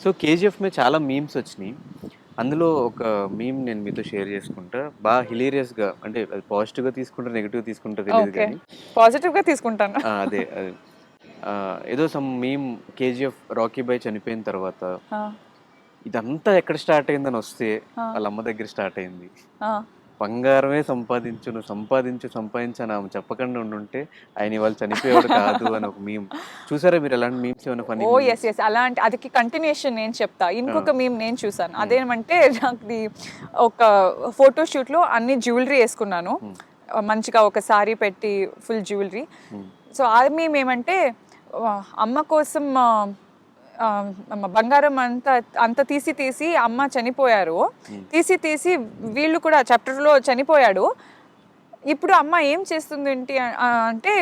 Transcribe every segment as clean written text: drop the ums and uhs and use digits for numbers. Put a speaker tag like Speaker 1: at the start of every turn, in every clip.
Speaker 1: So 'KGF' మీద చాలా memes వచ్చినాయి. అందులో ఒక మీమ్ నేను మీతో షేర్ చేసుకుంటా. బాగా హిలేరియస్‌గా అంటే అది పాజిటివ్‌గా తీసుకుంటారో, నెగెటివ్‌గా తీసుకుంటారో తెలీదు
Speaker 2: ఓకే.
Speaker 1: గానీ
Speaker 2: పాజిటివ్‌గా తీసుకుంటాను.
Speaker 1: అదే. ఏదో సమ్ మీమ్ 'కేజీఎఫ్' 'రాకీ భాయ్' చనిపోయిన తర్వాత
Speaker 2: ఆ!
Speaker 1: ఇదంతా ఎక్కడ స్టార్ట్ అయిందని వస్తే
Speaker 2: ఆ!
Speaker 1: వాళ్ళ అమ్మ దగ్గర స్టార్ట్ అయింది.
Speaker 2: ఆ!
Speaker 1: బంగారమే సంపాదించు, నువ్వు సంపాదించు అని ఆమె చెప్పకుండా ఉండుంటే ఆయన ఇవాళ చనిపోయేవాడు కాదు అని ఒక మీమ్. చూసారా మీరు ఎలాంటి మీమ్స్ ఏమైనా ఫన్నీ
Speaker 2: ఓహ్! యెస్.
Speaker 1: మీమ్స్?
Speaker 2: యెస్. అలాంటి అదికి కంటిన్యూయేషన్ నేను చెప్తా.
Speaker 1: ఆ!
Speaker 2: ఇంకొక మీమ్ నేను చూసాను.
Speaker 1: హ్మ్.
Speaker 2: అదేమంటే నాకిది ఒక ఫోటో షూట్‌లో అన్ని జ్యువెలరీ యేసుకున్నాను.
Speaker 1: హ్మ్.
Speaker 2: మంచిగా ఒక సారీ పెట్టి ఫుల్ జ్యువెలరీ.
Speaker 1: హ్మ్.
Speaker 2: సో, ఆ మీమ్ ఏమంటే అమ్మ కోసం బంగారం అంతా తీసి అమ్మ చనిపోయారు.
Speaker 1: హ్మ్.
Speaker 2: తీసి వీళ్ళు కూడా చాప్టర్‌లో చనిపోయాడు. ఇప్పుడు అమ్మ ఏం చేస్తుందేంటి అంటే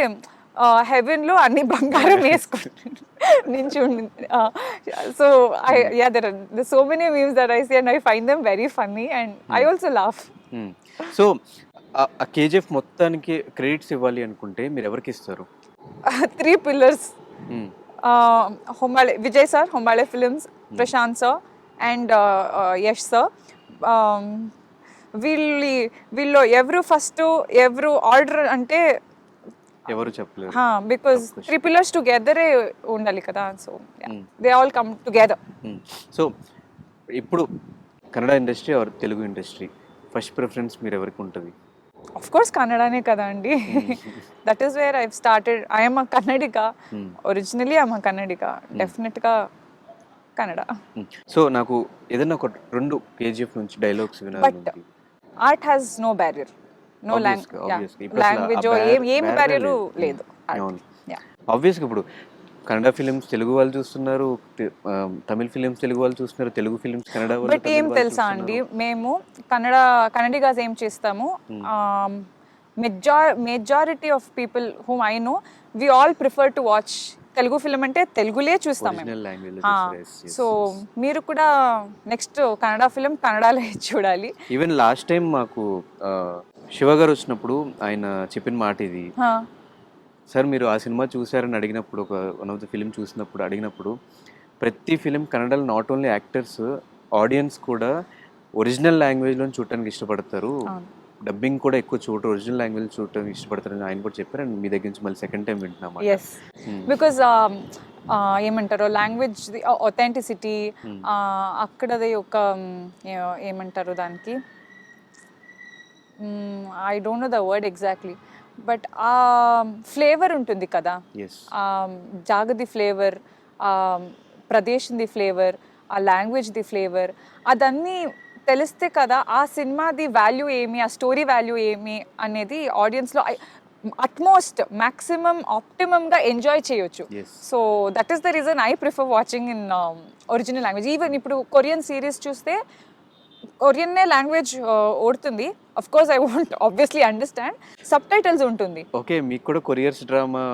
Speaker 2: హెవెన్‌లో అన్ని బంగారం యేసుకుంటుంది నించుంది. So,
Speaker 1: hmm.
Speaker 2: There are so many memes that I see and I find them very funny and I
Speaker 1: hmm.
Speaker 2: Also laugh.
Speaker 1: Hmm. So, ఆ 'కేజీఎఫ్' మొత్తానికి క్రెడిట్స్ ఇవ్వాలి అనుకుంటే మీరెవరికిస్తారు?
Speaker 2: 3 pillars.
Speaker 1: Hmm.
Speaker 2: Hombale Vijay sir, Hombale films,
Speaker 1: hmm.
Speaker 2: Prashanth sir and Yash sir. Ah, వీళ్ళు ఎవరు first, ఎవరు order అంటే
Speaker 1: ఎవరు చెప్పలేరు.
Speaker 2: Because
Speaker 1: tough
Speaker 2: 3
Speaker 1: question.
Speaker 2: పిల్లర్స్ టుగెదరే ఉండాలి కదా! So,
Speaker 1: hmm.
Speaker 2: They all come together.
Speaker 1: Hmm. So, ఇప్పుడు Kannada industry or Telugu industry first preference మీరెవరికుంటది?
Speaker 2: ఆఫ్ కోర్స్ కన్నడనే కదా అండి.
Speaker 1: Hmm.
Speaker 2: That is where I've started. I am a Kannadiga.
Speaker 1: Hmm.
Speaker 2: Originally I am a Kannadiga.
Speaker 1: Hmm.
Speaker 2: డెఫినిట్‌గా కన్నడ.
Speaker 1: హ్మ్. సో, నాకు ఏదైనా ఒక 2 కేజీఎఫ్ నుంచి డైలాగ్స్
Speaker 2: బట్
Speaker 1: వినాలనుంది.
Speaker 2: Art has no barrier. No
Speaker 1: ఆబ్వియస్‌గా. ఇప్పుడసల ఆ
Speaker 2: లాంగ్వేజో ఏమి
Speaker 1: బ్యారియరే
Speaker 2: బ్యారియరు
Speaker 1: లేదు. హ్మ్.
Speaker 2: లేదు ఆర్ట్.
Speaker 1: అవును.
Speaker 2: యాహ్!
Speaker 1: ఆబ్వియస్‌గా ఇప్పుడు కన్నడ ఫిలిమ్స్ తెలుగు వాళ్ళు చూస్తున్నారు. తమిళ్ ఫిలిమ్స్ తెలుగు వాళ్ళు చూస్తున్నారు. తెలుగు ఫిలిమ్స్ కన్నడ వాళ్ళు,
Speaker 2: బట్ ఏం
Speaker 1: తమిళ్ వాళ్ళు
Speaker 2: తెలుసా అండి,
Speaker 1: చూస్తున్నారు.
Speaker 2: మేము కన్నడిగాస్ ఏం చేస్తాము,
Speaker 1: hmm.
Speaker 2: Majority of people whom I know we all prefer to watch Telugu film అంటే తెలుగులే చూస్తాం మేము.
Speaker 1: ఒరిజినల్ లాంగ్వేజ్‌లో చూస్తారు. యెస్.
Speaker 2: So
Speaker 1: yes. యెస్.
Speaker 2: మీరు కూడా నెక్స్ట్ కన్నడ ఫిల్మ్ కన్నడలో చూడాలి.
Speaker 1: ఈవెన్ లాస్ట్ టైమ్ మాకు శివ గారు వచ్చినప్పుడు ఆయన చెప్పిన మాట ఇది.
Speaker 2: హా,
Speaker 1: సార్ మీరు ఆ సినిమా చూసారని అడిగినప్పుడు వన్ ఆఫ్ ది ఫిల్మ్ చూసినప్పుడు అడిగినప్పుడు ప్రతి ఫిలిం కన్నడలో నాట్ ఓన్లీ యాక్టర్స్ ఆడియన్స్ కూడా ఒరిజినల్ లాంగ్వేజ్లో చూడటానికి ఇష్టపడతారు.
Speaker 2: అవును.
Speaker 1: డబ్బింగ్ కూడా ఎక్కువ చూడరు, ఒరిజినల్ లాంగ్వేజ్ చూడటానికి ఇష్టపడతారని ఆయన కూడా చెప్పారు. అండ్ మీ దగ్గర నుంచి మళ్ళీ సెకండ్ టైం వింటున్నమాట.
Speaker 2: ఎస్, బికాజ్ ఏమంటారు లాంగ్వేజ్ ఒథెంటిసిటీ, అక్కడది ఒక ఏమంటారు దానికి, I don't know the word exactly, but ఆ ఫ్లేవర్ ఉంటుంది కదా,
Speaker 1: ఎస్.
Speaker 2: ఆ జాగది ఫ్లేవర్, ఆ ప్రదేశ్ది ఫ్లేవర్, ఆ లాంగ్వేజ్ది ఫ్లేవర్, అదన్నీ తెలిస్తే కదా ఆ సినిమాది వాల్యూ ఏమి, ఆ స్టోరీ వాల్యూ ఏమి అనేది ఆడియన్స్లో అట్మోస్ట్ మ్యాక్సిమం ఆప్టిమమ్గా ఎంజాయ్ చేయొచ్చు.
Speaker 1: Yes.
Speaker 2: So that is the reason I prefer watching in original language. Even ఇప్పుడు కొరియన్ సిరీస్ చూస్తే కొరియన్నే లాంగ్వేజ్ ఓడుతుంది. Of course I won't obviously understand, subtitles ఉంటుంది.
Speaker 1: ఓకే, మీకు కూడా కొరియర్స్ డ్రామా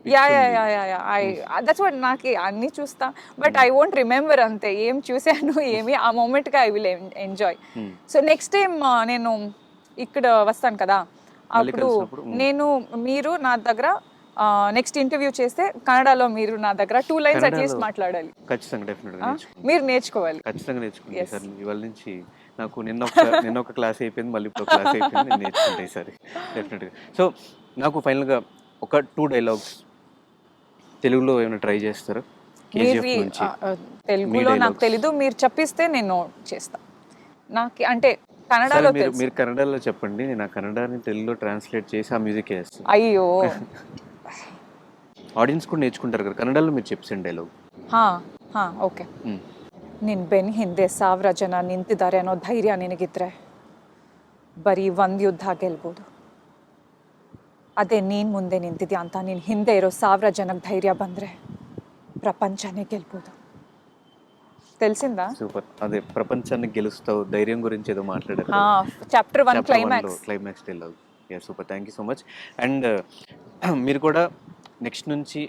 Speaker 2: యా యా
Speaker 1: పిచ్చుంది.
Speaker 2: Yeah yeah yeah I that's what, నాకు అన్నీ చూస్తా, బట్ ఐ వోంట్ రిమెంబర్ అంతే ఏం చూశాను ఏమి, ఆ మూమెంట్గా I will enjoy. So next time నేను ఇక్కడ వస్తాను కదా,
Speaker 1: మళ్ళీ
Speaker 2: అప్పుడు
Speaker 1: కలిసినప్పుడు
Speaker 2: మీరు నా దగ్గర నెక్స్ట్ ఇంటర్వ్యూ చేస్తే కన్నడలో మీరు నా దగ్గర 2 లైన్స్
Speaker 1: కన్నడలో
Speaker 2: అట్లీస్ట్ మాట్లాడాలి.
Speaker 1: ఖచ్చితంగా డెఫినెట్గా నేర్చుకుంటాను.
Speaker 2: మీరు నేర్చుకోవాలి.
Speaker 1: ఖచ్చితంగా నేర్చుకుంటా
Speaker 2: ఎస్.
Speaker 1: ఈసారి. ఇవాళ నుంచి నాకు నిన్న ఒక క్లాస్ అయిపోయింది. మళ్ళీ ఇప్పుడు క్లాస్ అయిపోయింది. నేను నేర్చుకుంటా ఈసారి డెఫినెట్గా. సో నాకు ఫైనల్గా ఒక 2 డైలాగ్స్ తెలుగులో ఏమైనా ట్రై చేస్తారా?
Speaker 2: మీరు
Speaker 1: కేజీఎఫ్ నుంచి మీ
Speaker 2: తెలుగులో నాకు
Speaker 1: డైలాగ్స్.
Speaker 2: తెలీదు, మీరు చెప్పిస్తే నేను చేస్తా. నాకు అంటే
Speaker 1: సరే,
Speaker 2: కన్నడలో
Speaker 1: మీరు
Speaker 2: తెలుసు.
Speaker 1: మీరు కన్నడలో చెప్పండి. నేను ఆ కన్నడని తెలుగులో ట్రాన్స్లేట్ చేసి ఆ మ్యూజిక్ వేస్తాను.
Speaker 2: అయ్యో.
Speaker 1: ఆడియన్స్ కూడా నేర్చుకుంటారు కదా. కన్నడలో మీరు చెప్పండి డైలాగ్.
Speaker 2: ಓಕೆ. ನಿನ್ನ ಬೆನ್ನ ಹಿಂದೆ 1000 ಜನ ನಿಂತಿದ್ದಾರೆ ಅನ್ನೋ ಧೈರ್ಯ ನಿನಗಿದ್ರೆ ಬರೀ ಒಂದು ಯುದ್ಧ ಗೆಲ್ಬೋದು. ಅದೇ ನೀನು ಮುಂದೆ ನಿಂತಿದ್ಯಾ ಅಂತ ನಿನ್ನ ಹಿಂದೆ ಇರೋ 1000 ಜನಕ್ಕೆ ಧೈರ್ಯ ಬಂದರೆ ప్రపంచాన్ని గెలుపోదు. తెలిసిందా?
Speaker 1: సూపర్. అదే ప్రపంచాన్ని గెలుస్తావు ధైర్యం గురించి ఏదో మాట్లాడారు కదా.
Speaker 2: చాప్టర్ 1
Speaker 1: చాప్టర్ 1లో climax dialogue. Super. Thank you so much. And మీరు కూడా నెక్స్ట్ నుంచి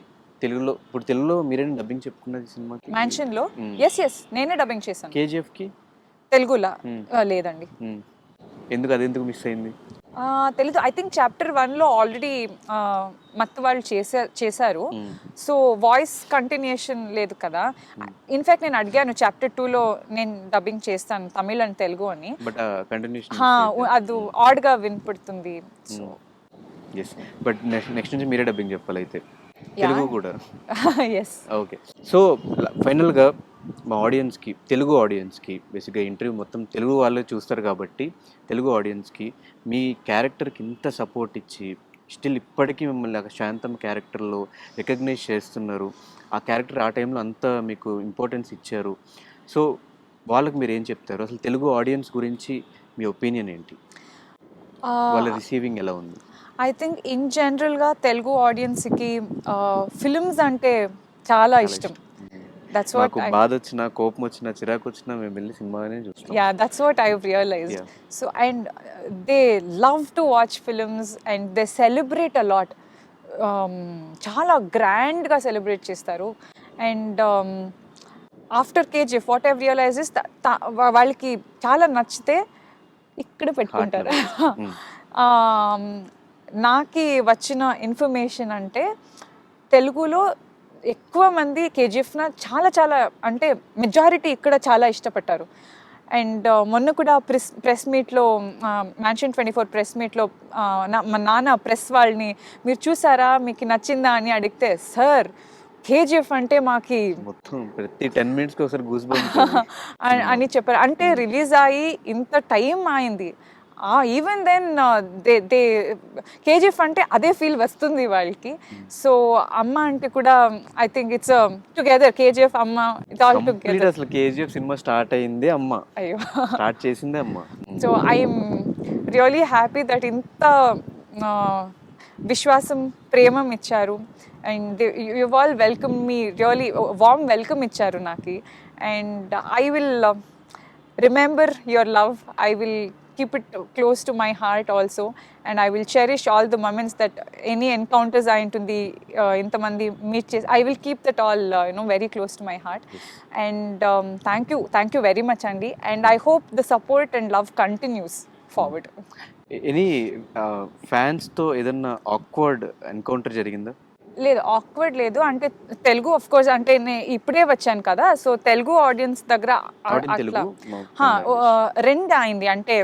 Speaker 1: తెలుగులో మీరేనా డబ్బింగ్ చెప్పుకున్నది సినిమాకి?
Speaker 2: మ్యాన్షన్లో ఎస్ నేనే డబ్బింగ్ చేశాను.
Speaker 1: కేజీఎఫ్కి
Speaker 2: తెలుగులా లేదండి.
Speaker 1: ఎందుకు, అది ఎందుకు మిస్ అయింది?
Speaker 2: తెలీదు. ఐ థింక్ చాప్టర్ 1లో ఆల్రెడీ మత్తు వాళ్ళు చేశారు. సో వాయిస్ కంటిన్యూషన్ లేదు కదా. ఇన్ఫ్యాక్ట్ నేను అడిగాను చాప్టర్ 2లో నేను డబ్బింగ్ చేస్తాను తమిళ్ అండ్ తెలుగు అని.
Speaker 1: బట్ కంటిన్యూషన్
Speaker 2: అది ఆడ్గా వినపడుతుంది. సో
Speaker 1: బట్ నెక్స్ట్ నుంచి మీరే డబ్బింగ్ చెప్పాలి అయితే తెలుగు కూడా.
Speaker 2: ఎస్.
Speaker 1: ఓకే. సో ఫైనల్గా మా ఆడియన్స్కి, తెలుగు ఆడియన్స్కి, బేసిక్గా ఇంటర్వ్యూ మొత్తం తెలుగు వాళ్ళే చూస్తారు కాబట్టి తెలుగు ఆడియన్స్కి మీ క్యారెక్టర్కి ఇంత సపోర్ట్ ఇచ్చి స్టిల్ ఇప్పటికీ మిమ్మల్ని శాంతం క్యారెక్టర్లో రికగ్నైజ్ చేస్తున్నారు. ఆ క్యారెక్టర్ ఆ టైంలో అంత మీకు ఇంపార్టెన్స్ ఇచ్చారు. సో వాళ్ళకి మీరు ఏం చెప్తారు? అసలు తెలుగు ఆడియన్స్ గురించి మీ ఒపీనియన్ ఏంటి? వాళ్ళ రిసీవింగ్ ఎలా ఉంది?
Speaker 2: ఐ థింక్ ఇన్ జనరల్గా తెలుగు ఆడియన్స్కి ఫిల్మ్స్ అంటే చాలా ఇష్టం. That's what
Speaker 1: బాధ వచ్చినా, కోపం వచ్చినా, చిరాకు వచ్చినా మేము వెళ్ళి సినిమానే చూస్తాం.
Speaker 2: Yeah, that's what I've realized. Yeah. So and they love to watch films and they celebrate a lot. చాలా గ్రాండ్గా సెలబ్రేట్ చేస్తారు. And after KGF what I've realize is వాళ్ళకి చాలా నచ్చితే ఇక్కడ పెట్టుకుంటారు. నాకు వచ్చిన ఇన్ఫర్మేషన్ అంటే తెలుగులో ఎక్కువ మంది కేజీఎఫ్న చాలా అంటే మెజారిటీ ఇక్కడ చాలా ఇష్టపడ్డారు. అండ్ మొన్న కూడా ప్రెస్ మీట్లో మ్యాన్షన్ 24 ప్రెస్ మీట్లో మా నాన్న ప్రెస్ వాళ్ళని మీరు చూసారా, మీకు నచ్చిందా అని అడిగితే సార్ కేజీఎఫ్ అంటే మాకి
Speaker 1: మొత్తం ప్రతి 10 మినిట్స్కి ఒకసారి గూస్ బంప్స్
Speaker 2: అని చెప్పారు. అంటే రిలీజ్ అయ్యి ఇంత టైం అయింది, ఈవెన్ దెన్ దే కేజీఎఫ్ అంటే అదే ఫీల్ వస్తుంది వాళ్ళకి. సో అమ్మ అంటే కూడా I think it's together KGF అమ్మ ఇట్ ఆల్ టుగెదర్.
Speaker 1: అసలు కేజీఎఫ్ సినిమా స్టార్ట్ అయింది అమ్మ,
Speaker 2: అయ్యో
Speaker 1: స్టార్ట్ చేసింది అమ్మ.
Speaker 2: So I'm really happy that ఇంత విశ్వాసం ప్రేమం ఇచ్చారు. And you all welcome me, really warm welcome ఇచ్చారు నాకు. And I will remember your love, I will keep it close to my heart also, and I will cherish all the moments that any encounters I intundi intamandi meet chesi I will keep that all very close to my heart. Yes. And thank you very much Andy, and I hope the support and love continues forward.
Speaker 1: Any fans తో ఏదన్నా awkward encounter జరిగిందా?
Speaker 2: లేదు, awkward లేదు. అంటే Telugu of course అంటే నేను ఇప్పుడే వచ్చాను కదా, సో తెలుగు ఆడియన్స్ దగ్గర అట్లా రెండు అయింది. అంటే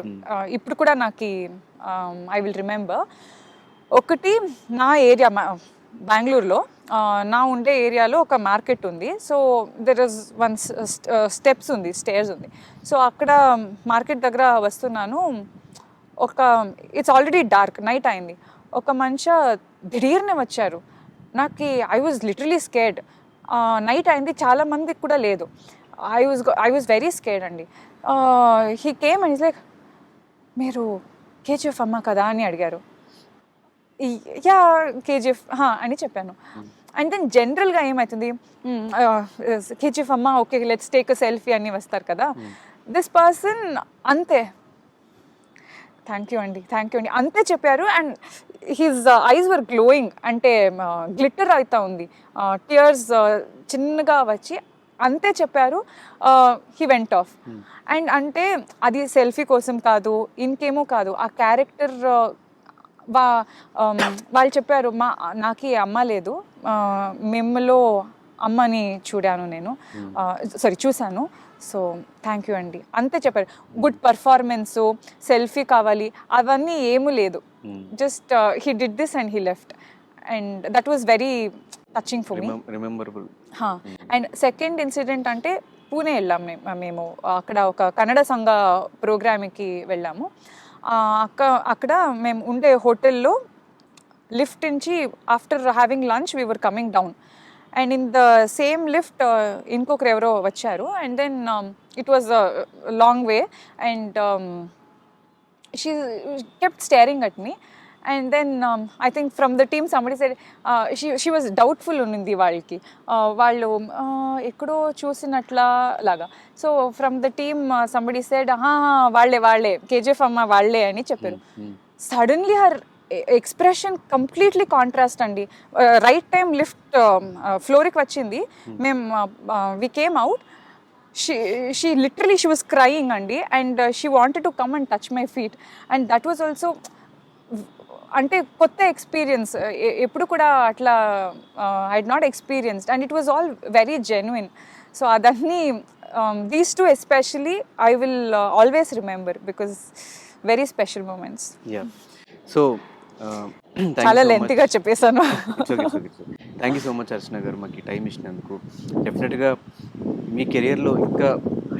Speaker 2: ఇప్పుడు కూడా నాకు ఐ విల్ రిమెంబర్. ఒకటి నా ఏరియా బెంగళూరులో, నా ఉండే ఏరియాలో ఒక మార్కెట్ ఉంది. So there is one steps ఉంది, స్టేర్స్ ఉంది. సో అక్కడ మార్కెట్ దగ్గర వస్తున్నాను, ఇట్స్ ఆల్రెడీ డార్క్, నైట్ అయింది. ఒక మనిషి దిఢీర్నే వచ్చారు. నాకు I was literally scared. Night అయింది, చాలా మందికి కూడా లేదు. ఐ వాజ్ వెరీ స్కేర్డ్ అండి. He came and is like మీరు కేజీఎఫ్ అమ్మ కదా అని అడిగారు. యా కేజీఎఫ్ అని చెప్పాను. అండ్ దెన్ జనరల్గా ఏమవుతుంది, కేజీఎఫ్ అమ్మ okay let's take a selfie అని వస్తారు కదా. దిస్ పర్సన్ అంతే, థ్యాంక్ యూ అండి అంతే చెప్పారు. And his eyes were glowing, అంటే గ్లిట్టర్ అవుతా ఉంది, టియర్స్ చిన్నగా వచ్చి అంతే చెప్పారు. He went off. అండ్ అంటే అది సెల్ఫీ కోసం కాదు, ఇంకేమో కాదు, ఆ క్యారెక్టర్ వాళ్ళు చెప్పారు నాకు అమ్మ లేదు, మిమ్మలో అమ్మని చూశాను. సో థ్యాంక్ యూ అండి అంతే చెప్పారు. గుడ్ పర్ఫార్మెన్సు, సెల్ఫీ కావాలి అవన్నీ ఏమీ లేదు, just he did this and he left. And that was very touching for me, rememberable. And second incident అంటే పూణే వెళ్ళాం మేము. అక్కడ ఒక కన్నడ సంఘ ప్రోగ్రామ్కి వెళ్ళాము. అక్కడ మేము ఉండే హోటల్లో లిఫ్ట్ నుంచి after having lunch we were coming down. And in the same lift ఇంకొకరు ఎవరో వచ్చారు. And then it was long way and she kept staring at me. And then I think from the team somebody side she was doubtful ఉన్నింది వాళ్ళకి, వాళ్ళు ఎక్కడో చూసినట్లా లాగా. So from the team somebody side వాళ్ళే కేజీఎఫ్ అమ్మ వాళ్ళే అని చెప్పారు. Suddenly her expression completely contrast అండి. రైట్ టైం లిఫ్ట్ ఫ్లోర్కి వచ్చింది, మేము we came out, she literally she was crying అండి. And she wanted to come and touch my feet. And that was also అంటే కొత్త ఎక్స్పీరియన్స్ ఎప్పుడు కూడా అట్లా I not experienced and it was all very genuine. So అదన్నీ these two especially I will always remember because very special moments.
Speaker 1: Yeah so
Speaker 2: చాలా లెంతీగా చెప్పేశాను.
Speaker 1: Thank you so much Archana గారు మాకు ఈ టైం ఇచ్చినందుకు. డెఫినెట్గా మీ కెరియర్లో ఇంకా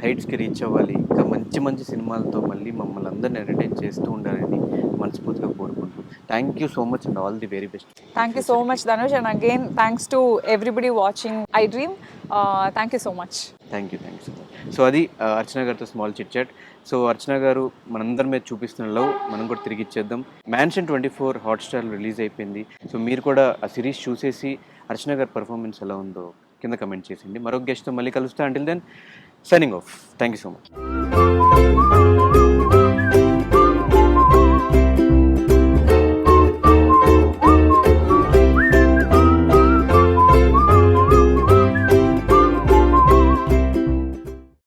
Speaker 1: హైట్స్కి రీచ్ అవ్వాలి, ఇంకా మంచి మంచి సినిమాలతో మళ్ళీ మమ్మల్ని అందరిని ఎంటర్టైన్ చేస్తూ ఉండాలని మనస్ఫూర్తిగా కోరుకుంటూ thank you so much and all the very best.
Speaker 2: Thank you so much, Dhanush, and again, thanks to everybody watching I Dream. Thank you so much.
Speaker 1: Thank you so much. So అది అర్చన గారితో small chit chat. So అర్చన గారు మనందరి మీద చూపిస్తున్న love మనం కూడా తిరిగి ఇచ్చేద్దాం. మ్యాన్షన్ 24 హాట్స్టార్లో రిలీజ్ అయిపోయింది. సో మీరు కూడా ఆ సిరీస్ చూసేసి అర్చన గారి పర్ఫార్మెన్స్ ఎలా ఉందో కింద కమెంట్ చేసింది. మరొక గెస్ట్తో మళ్ళీ కలుస్తా. Until then signing off. Thank you so much.